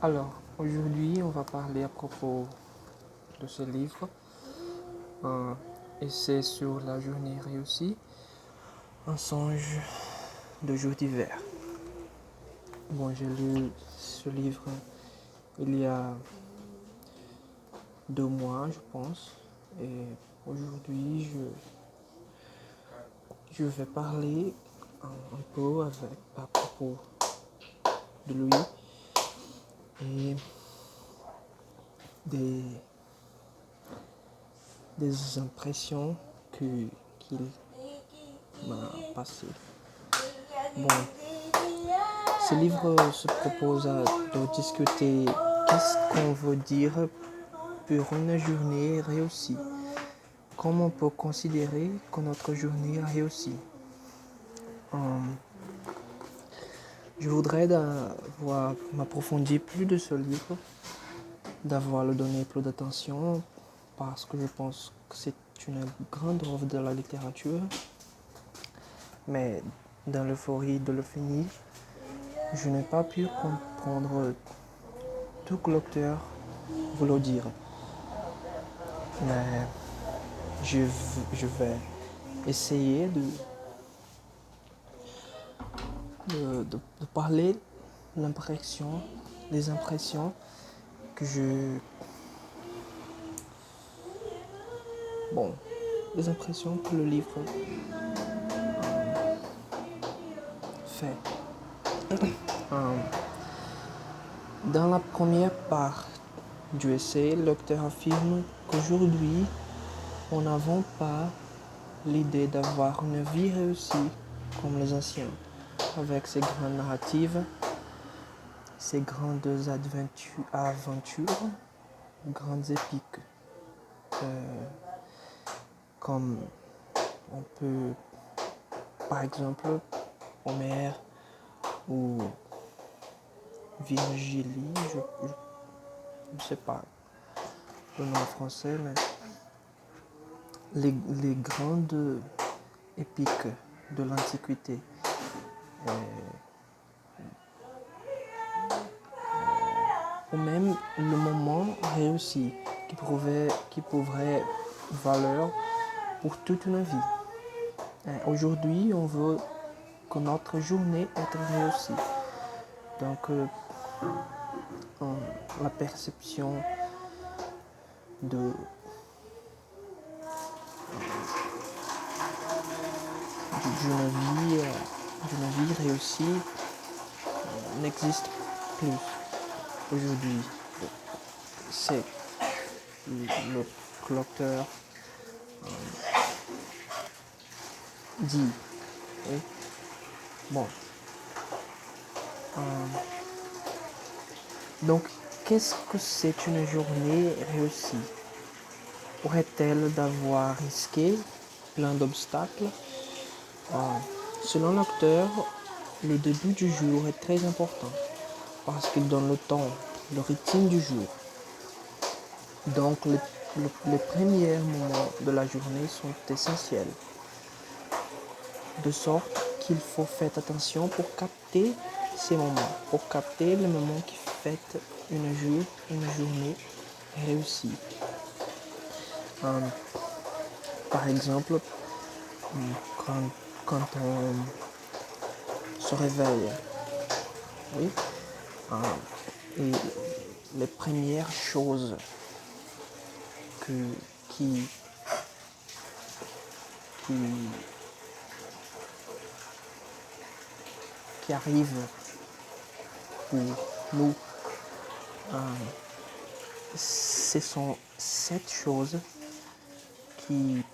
Alors, aujourd'hui, on va parler à propos de ce livre, un essai sur la journée réussie, un songe de jour d'hiver. Bon, j'ai lu ce livre il y a 2 mois, je pense, et aujourd'hui, je vais parler un peu à propos de lui et des, des impressions qu'il m'a passées. Bon, ce livre se propose de discuter qu'est-ce qu'on veut dire pour une journée réussie. Comment on peut considérer que notre journée a réussi. Je voudrais m'approfondir plus de ce livre, d'avoir le donné plus d'attention parce que je pense que c'est une grande œuvre de la littérature. Mais dans l'euphorie de le finir, je n'ai pas pu comprendre tout que l'auteur voulait dire. Mais je vais essayer de parler les impressions que les impressions que le livre fait. Dans la première part du essai, l'auteur affirme qu'aujourd'hui, on n'a pas l'idée d'avoir une vie réussie comme les anciens, avec ses grandes narratives, ses grandes aventures, grandes épiques. Comme on peut, par exemple, Homère ou Virgilie, je ne sais pas le nom français, mais les grandes épiques de l'Antiquité. Ou même le moment réussi qui pourrait valeur pour toute une vie. Aujourd'hui, on veut que notre journée soit réussie. Donc, la perception d'une vie réussie n'existe plus aujourd'hui. C'est l'auteur dit. Oui. Bon. Donc, qu'est-ce que c'est une journée réussie? Pourrait-elle d'avoir risqué plein d'obstacles? Selon l'auteur, le début du jour est très important parce qu'il donne le temps, le rythme du jour. Donc, les premiers moments de la journée sont essentiels. De sorte qu'il faut faire attention pour capter ces moments, pour capter les moments qui fêtent une journée réussie. Par exemple, quand on se réveille, oui, et les premières choses qui arrivent pour nous, ce sont 7 choses qui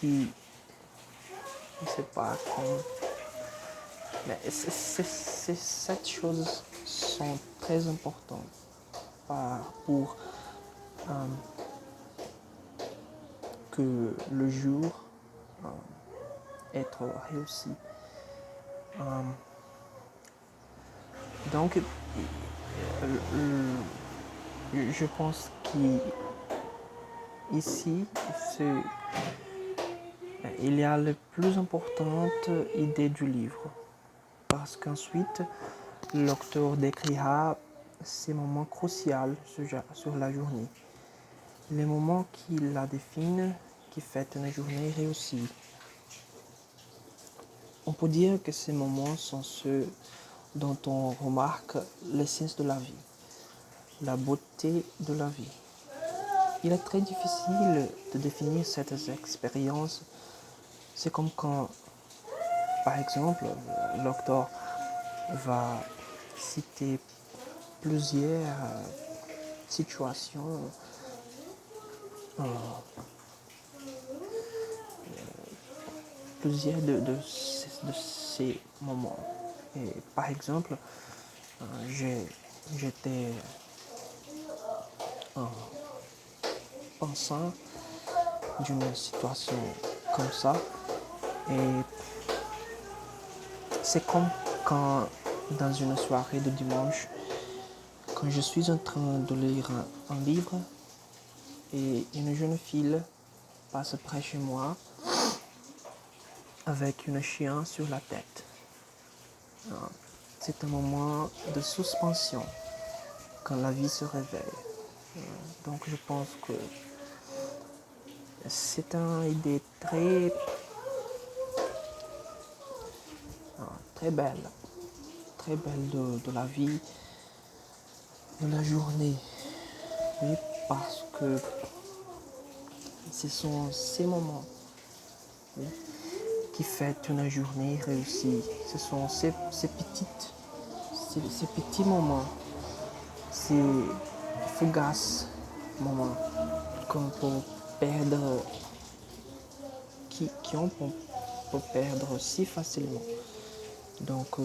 je ne sais pas comment, mais ces 7 choses sont très importantes pour que le jour être réussi. Donc, je pense qu'ici, il y a la plus importante idée du livre, parce qu'ensuite, l'auteur décrira ces moments cruciaux sur la journée, les moments qui la définissent, qui font une journée réussie. On peut dire que ces moments sont ceux dont on remarque l'essence de la vie, la beauté de la vie. Il est très difficile de définir cette expérience. C'est comme quand, par exemple, l'auteur va citer plusieurs situations, euh, plusieurs de ces moments. Et par exemple, j'étais pensant d'une situation comme ça, et c'est comme quand dans une soirée de dimanche, quand je suis en train de lire un livre et une jeune fille passe près de chez moi avec une chien sur la tête. C'est un moment de suspension quand la vie se réveille. Donc je pense que c'est une idée très belle de la vie, de la journée. Oui, parce que ce sont ces moments, oui, qui font une journée réussie. Ce sont ces petits moments, ces fugaces moments qu'on peut perdre, qu'on peut perdre si facilement. Donc,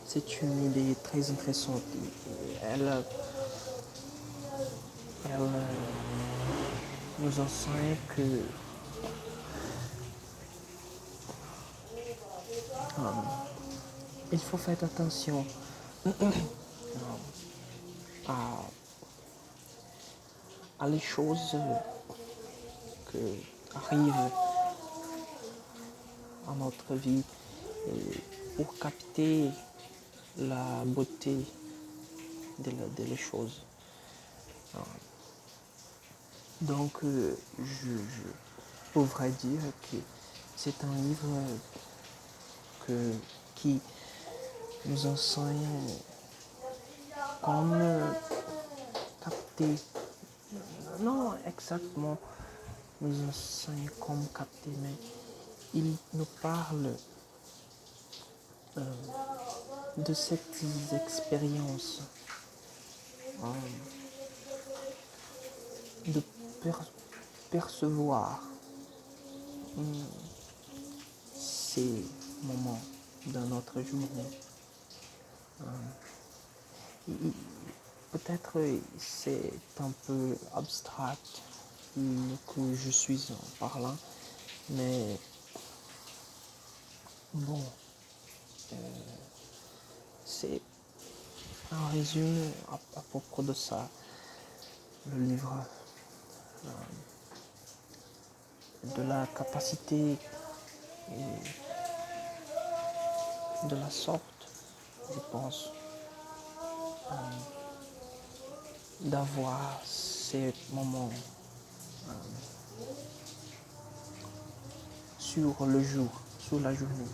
c'est une idée très intéressante. Elle nous enseigne que il faut faire attention à les choses qui arrivent à notre vie et pour capter la beauté des choses. Donc, je pourrais dire que c'est un livre qui nous enseigne comment capter, non exactement nous enseigne comment capter, mais il nous parle de cette expérience, de percevoir ces moments dans notre journée. Peut-être c'est un peu abstract que je suis en parlant, mais bon, c'est un résumé à propos de ça, le livre, de la capacité et de la sorte, je pense, d'avoir ces moments sur le jour, sur la journée.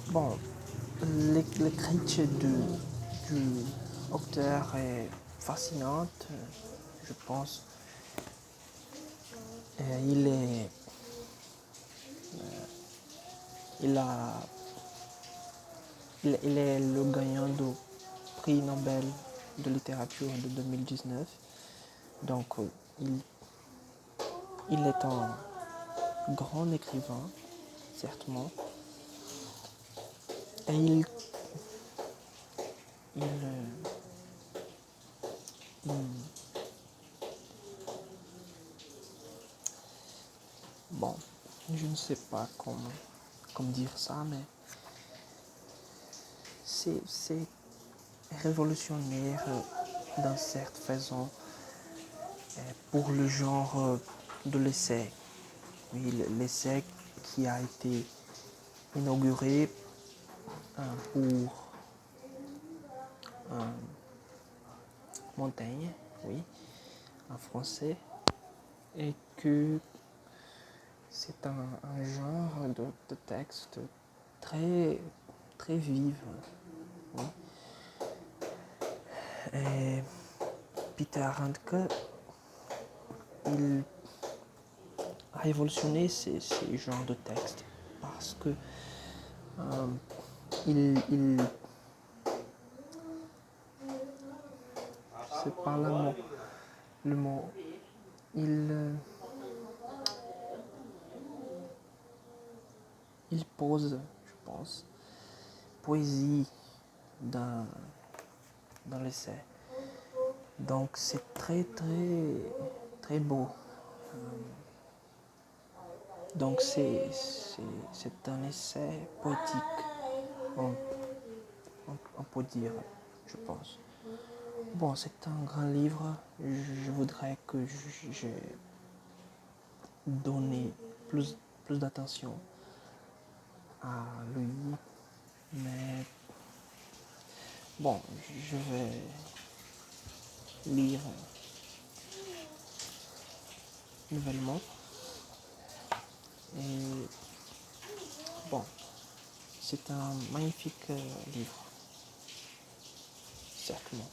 Bon, l'écriture du auteur est fascinante, je pense. Il est le gagnant du prix Nobel de littérature de 2019. Donc, il est un grand écrivain, certainement. Et bon, je ne sais pas comment dire ça, mais c'est révolutionnaire dans cette façon pour le genre de l'essai. Oui, l'essai qui a été inauguré pour Montaigne, oui, en français, et que c'est un genre de texte très, très vif. Oui. Et Peter Handke, il a révolutionné ces genres de textes parce que il c'est pas le mot, il pose, je pense, poésie dans l'essai. Donc c'est très très très beau. Donc c'est un essai poétique, on peut dire, je pense. Bon, c'est un grand livre. Je voudrais que j'ai donné plus d'attention à lui. Mais bon, je vais lire nouvellement. Et bon, c'est un magnifique livre, certainement.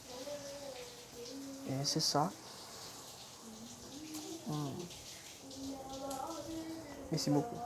Et c'est ça. Merci beaucoup.